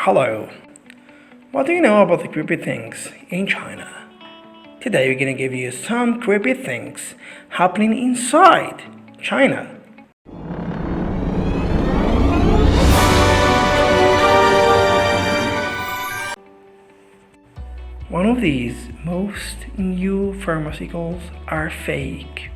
Hello. What do you know about the creepy things in China? Today we're gonna give you some creepy things happening inside China. One of these, most new pharmaceuticals are fake.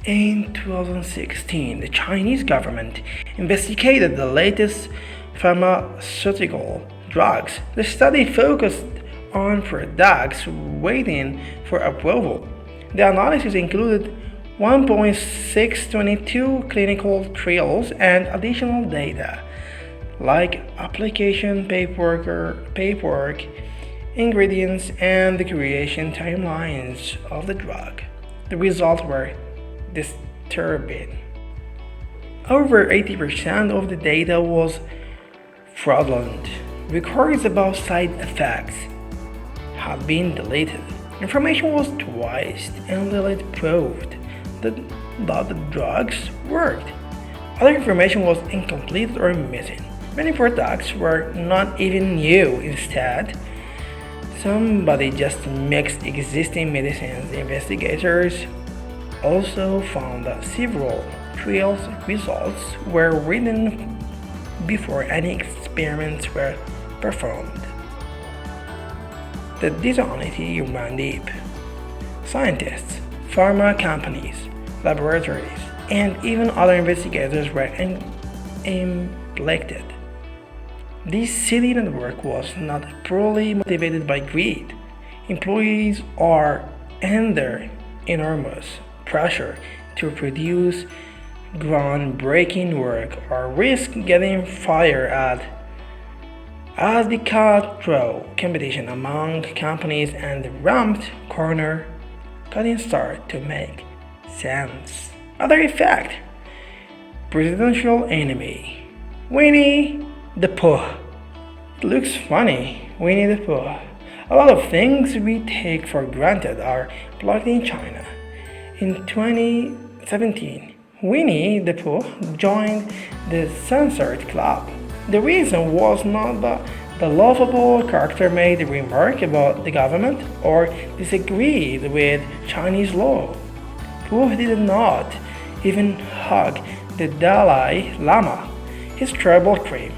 In 2016, the Chinese government investigated the latest pharmaceutical drugs. The study focused on products waiting for approval. The analysis included 1.622 clinical trials and additional data like application paperwork, ingredients, and the creation timelines of the drug. The results were disturbing. Over 80% of the data was fraudulent. Records about side effects had been deleted. Information was twisted, and delete proved that the drugs worked. Other information was incomplete or missing. Many products were not even new. Instead, somebody just mixed existing medicines. Investigators also found that several trials results were written before any experiments were performed. The dishonesty ran deep. Scientists, pharma companies, laboratories, and even other investigators were implicated. This silly network was not purely motivated by greed. Employees are under enormous pressure to produce groundbreaking work or risk getting fired as the cutthroat competition among companies and the ramped corner cutting start to make sense. Other effect: presidential enemy Winnie the Pooh. It looks funny, Winnie the Pooh. A lot of things we take for granted are blocked in China. In 2017, Winnie the Pooh joined the censored club. The reason was not that the lovable character made a remark about the government or disagreed with Chinese law. Pooh did not even hug the Dalai Lama, his terrible crime.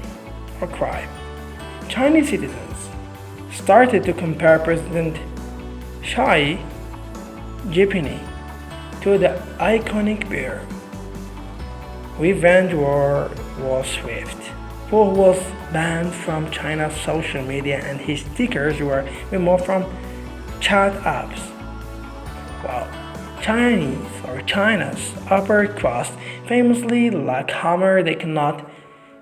Chinese citizens started to compare President Xi Jinping to the iconic bear. Revenge war was swift. Pooh was banned from China's social media and his stickers were removed from chat apps. While China's upper crust famously lack humor, they cannot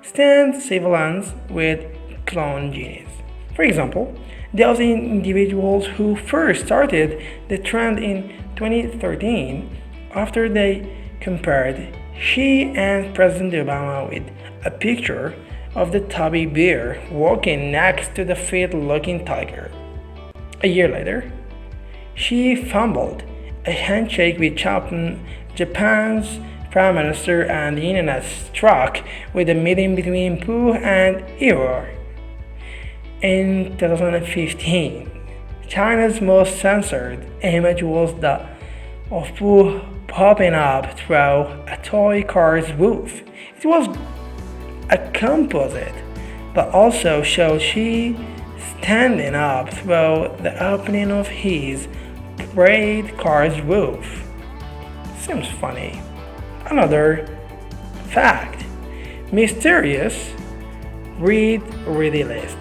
stand civilians with clone genies. For example, those individuals who first started the trend in 2013 after they compared Xi and President Obama with a picture of the tubby bear walking next to the fit-looking tiger. A year later, Xi fumbled a handshake with Japan's Prime Minister, and the internet struck with a meeting between Pooh and Eeyore. In 2015, China's most censored image was that of Pooh popping up through a toy car's roof. It was a composite that also showed Xi standing up through the opening of his parade car's roof. Seems funny. Another fact: mysterious read ready list.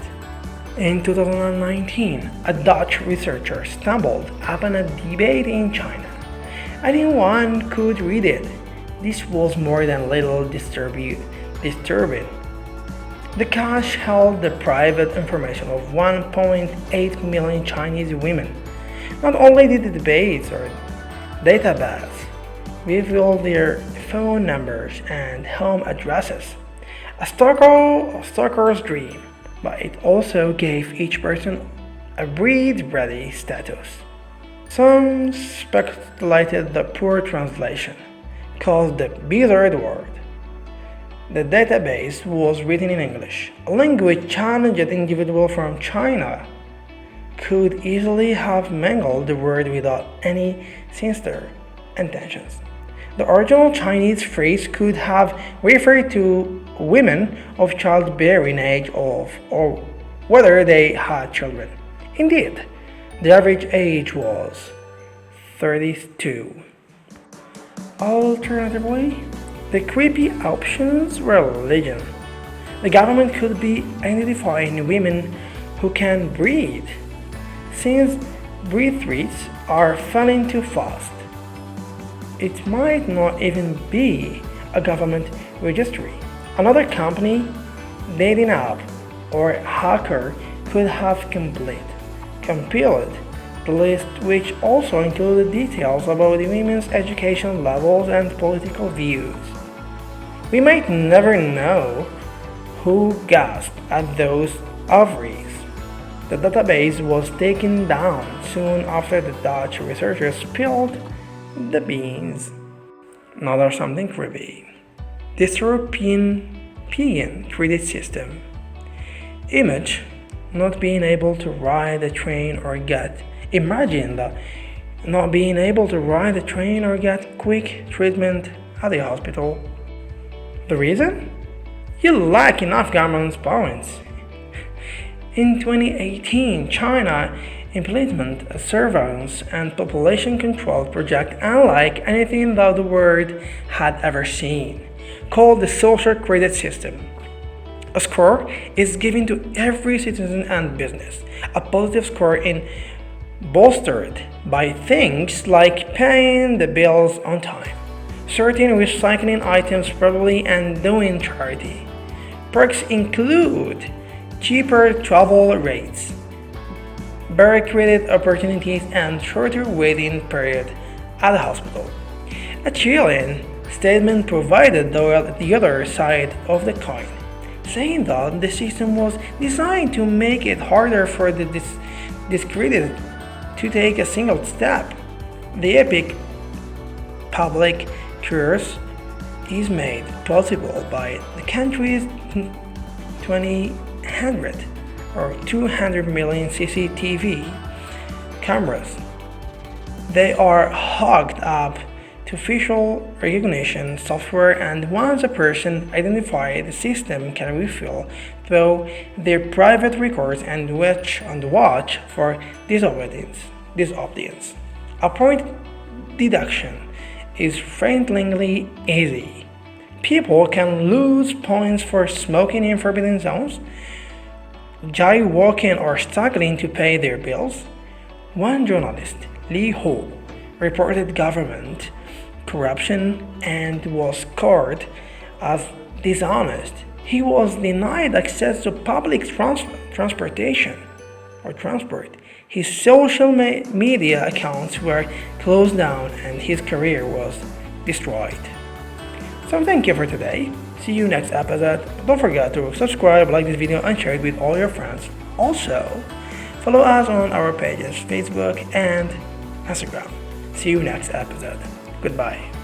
In 2019, a Dutch researcher stumbled upon a debate in China. Anyone could read it. This was more than a little disturbing. The cache held the private information of 1.8 million Chinese women. Not only did the debates or database reveal their phone numbers and home addresses, a stalker's dream, but it also gave each person a read-ready status. Some speculated the poor translation, called the bizarre word, The database was written in English, a language challenged individual from China could easily have mangled the word without any sinister intentions. The original Chinese phrase could have referred to women of childbearing age or whether they had children. Indeed, the average age was 32. Alternatively, the creepy options were legion. The government could be identifying women who can breathe, since breath rates are falling too fast. It might not even be a government registry. Another company, dating app, or hacker could have compiled the list, which also included details about the women's education levels and political views. We might never know who gasped at those ovaries. The database was taken down soon after the Dutch researchers spilled the beans. Now there's something creepy. This European credit system. Image not being able to ride a train or get. Imagine that not being able to ride a train or get quick treatment at the hospital. The reason? You lack enough government points. In 2018, China implemented a surveillance and population control project unlike anything that the world had ever seen, called the social credit system. A score is given to every citizen and business. A positive score is bolstered by things like paying the bills on time, sorting recycling items properly, and doing charity. Perks include cheaper travel rates, better credit opportunities, and shorter waiting period at the hospital. A chilling statement provided the other side of the coin, saying that the system was designed to make it harder for the discredited to take a single step. The epic public curse is made possible by the country's 200 or 200 million CCTV cameras. They are hooked up to facial recognition software, and once a person identified, the system can refill through their private records and watch for disobedience. A point deduction is frighteningly easy. People can lose points for smoking in forbidden zones, jaywalking, or struggling to pay their bills. One journalist, Li Ho, reported government corruption and was scored as dishonest. He was denied access to public transportation or transport. His social media accounts were closed down and his career was destroyed. So thank you for today. See you next episode. Don't forget to subscribe, like this video, and share it with all your friends. Also, follow us on our pages, Facebook and Instagram. See you next episode. Goodbye.